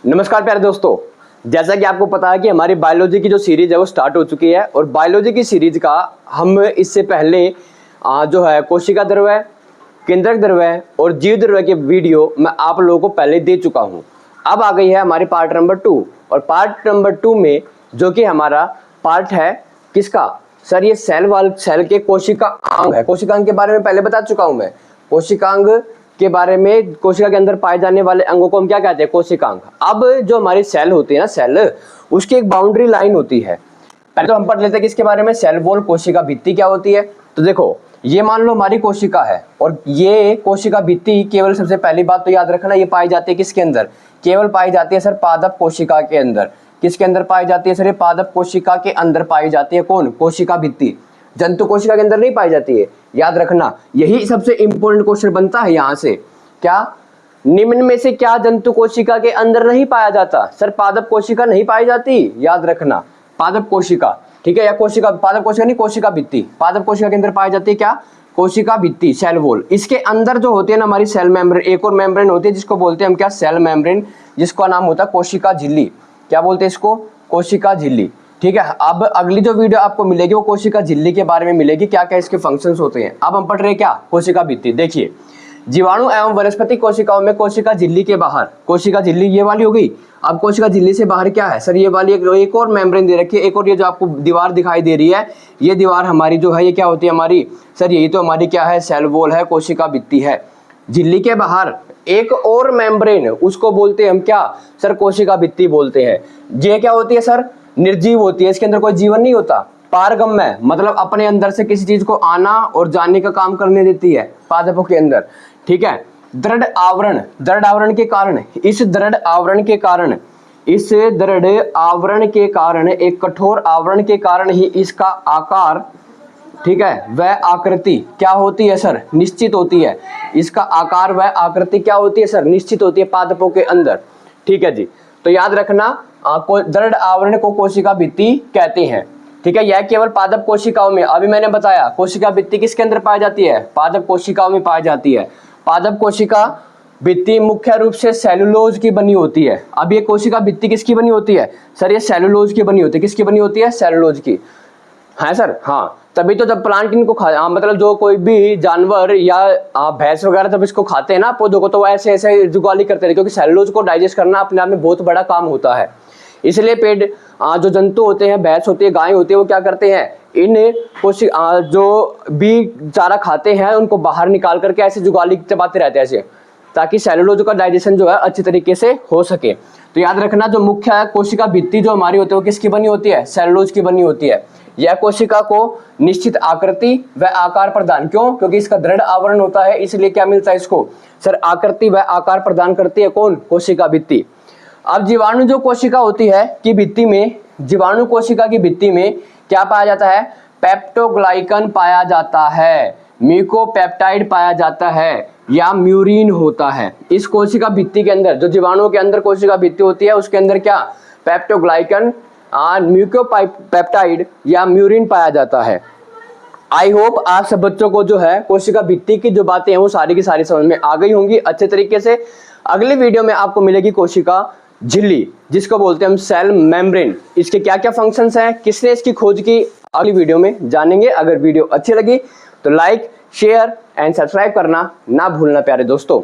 नमस्कार प्यारे दोस्तों, जैसा कि आपको पता है कि हमारी बायोलॉजी की जो सीरीज है वो स्टार्ट हो चुकी है और बायोलॉजी की सीरीज का हम इससे पहले जो है कोशिका द्रव्य, केंद्रक द्रव्य और जीव द्रव्य के वीडियो मैं आप लोगों को पहले दे चुका हूं। अब आ गई है हमारी पार्ट नंबर 2 और पार्ट नंबर 2 में जो कि हमारा पार्ट है किसका सर, ये सेल के कोशिका अंग है। कोशिकांग के बारे में पहले बता चुका हूं मैं। कोशिकांग के बारे में, कोशिका के अंदर पाए जाने वाले अंगों को हम क्या कहते हैं, कोशिकांग। अब जो हमारी सेल होती है ना, सेल उसकी एक बाउंड्री लाइन होती है। पहले तो हम पढ़ लेते हैं किसके बारे में, सेल वॉल, कोशिका भित्ति क्या होती है। तो देखो, ये मान लो हमारी कोशिका है और ये कोशिका भित्ति केवल, सबसे पहली बात तो याद रखना, ये पाई जाती है किसके अंदर, केवल पाई जाती है सर पादप कोशिका के अंदर। किसके अंदर पाई जाती है सर, ये पादप कोशिका के अंदर पाई जाती है। कौन, कोशिका भित्ति। जंतु कोशिका के अंदर नहीं पाई जाती है, याद रखना। यही सबसे इंपॉर्टेंट क्वेश्चन बनता है यहाँ से, क्या निम्न में से क्या जंतु कोशिका के अंदर नहीं पाया जाता। सर पादप कोशिका नहीं पाई जाती, याद रखना, पादप कोशिका, ठीक है, या कोशिका, पादप कोशिका नहीं, कोशिका भित्ति। पादप कोशिका के अंदर पाई जाती है क्या, कोशिका भित्ति, सेल वॉल। इसके अंदर जो होती है ना हमारी सेल मेम्ब्रेन, एक और मेम्ब्रेन होती है जिसको बोलते हैं हम क्या, सेल मेम्ब्रेन, जिसका नाम होता है कोशिका झिल्ली। क्या बोलते हैं इसको, कोशिका झिल्ली। ठीक है, अब अगली जो वीडियो आपको मिलेगी वो कोशिका झिल्ली के बारे में मिलेगी, क्या क्या इसके फंक्शंस होते हैं। अब हम पढ़ रहे हैं क्या, कोशिका भित्ति। देखिए, जीवाणु एवं वनस्पति कोशिकाओं में कोशिका झिल्ली के बाहर, कोशिका झिल्ली ये वाली हो गई। अब कोशिका झिल्ली से बाहर क्या है सर, ये वाली एक और मेम्ब्रेन दे रखी है, एक और ये जो आपको दीवार दिखाई दे रही है, ये दीवार हमारी जो है ये क्या होती है हमारी, सर यही तो हमारी क्या है, सेल वॉल है, कोशिका भित्ति है। झिल्ली के बाहर एक और मेम्ब्रेन, उसको बोलते हैं हम क्या सर, कोशिका भित्ति बोलते हैं। ये क्या होती है सर, निर्जीव होती है, इसके अंदर कोई जीवन नहीं होता। पारगम्य मतलब अपने अंदर से किसी चीज को आना और जाने का काम करने देती है पादपों के अंदर। ठीक है, दृढ़ आवरण, दृढ़ आवरण के कारण, इस दृढ़ आवरण के कारण, इस दृढ़ आवरण के कारण, एक कठोर आवरण के कारण ही इसका आकार, ठीक है, वह आकृति क्या होती है सर, निश्चित होती है। इसका आकार वह आकृति क्या होती है सर, निश्चित होती है पादपों के अंदर। ठीक है जी, तो याद रखना, दृढ़ आवरण को कोशिका भित्ति कहते हैं। ठीक है, यह केवल पादप कोशिकाओं में, अभी मैंने बताया कोशिका भित्ति किसके अंदर पाई जाती है, पादप कोशिकाओं में पाई जाती है। पादप कोशिका भित्ति मुख्य रूप से सेलुलोज की बनी होती है। अब ये कोशिका भित्ति किसकी बनी होती है सर, ये सेलुलोज की बनी होती है। किसकी बनी होती है, सेलुलोज की, है सर। हाँ, तभी तो जब प्लांट इनको खा, मतलब जो कोई भी जानवर या भैंस वगैरह जब इसको खाते हैं ना पौधों को, तो वो ऐसे ऐसे जुगाली करते हैं, क्योंकि सेलुलोज को डाइजेस्ट करना अपने आप में बहुत बड़ा काम होता है। इसलिए पेड़ जो जंतु होते हैं, भैंस होती है, गाय होती है, वो क्या करते हैं, इन जो भी चारा खाते हैं उनको बाहर निकाल करके ऐसे जुगाली चबाते रहते हैं ऐसे, ताकि सेलुलोज का डाइजेशन जो है अच्छी तरीके से हो सके। तो याद रखना, जो मुख्य कोशिका भित्ति जो हमारी होती है वो किसकी बनी होती है, सेलुलोज की बनी होती है। यह कोशिका को निश्चित आकृति व आकार प्रदान, क्यों, क्योंकि इसका दृढ़ आवरण होता है, इसलिए क्या मिलता है इसको सर, आकृति व आकार प्रदान करती है कौन, कोशिका भित्ति। अब जीवाणु जो कोशिका होती है की भित्ति में, जीवाणु कोशिका की भित्ति में क्या पाया जाता है, पेप्टोग्लाइकन पाया जाता है, म्यूकोपेप्टाइड पाया जाता है, या म्यूरिन होता है। इस कोशिका भित्ति के अंदर, जो जीवाणुओं के अंदर कोशिका भित्ति होती है उसके अंदर क्या, पेप्टोग्लाइकन, म्यूकोपेप्टाइड या म्यूरिन पाया जाता है। आई होप आप सब बच्चों को जो है कोशिका भित्ति की जो बातें हैं वो सारी की सारी समझ में आ गई होंगी अच्छे तरीके से। अगली वीडियो में आपको मिलेगी कोशिका झिल्ली, जिसको बोलते हैं हम सेल मेम्ब्रेन। इसके क्या क्या फंक्शंस हैं, किसने इसकी खोज की, अगली वीडियो में जानेंगे। अगर वीडियो अच्छी लगी तो लाइक, शेयर एंड सब्सक्राइब करना ना भूलना प्यारे दोस्तों।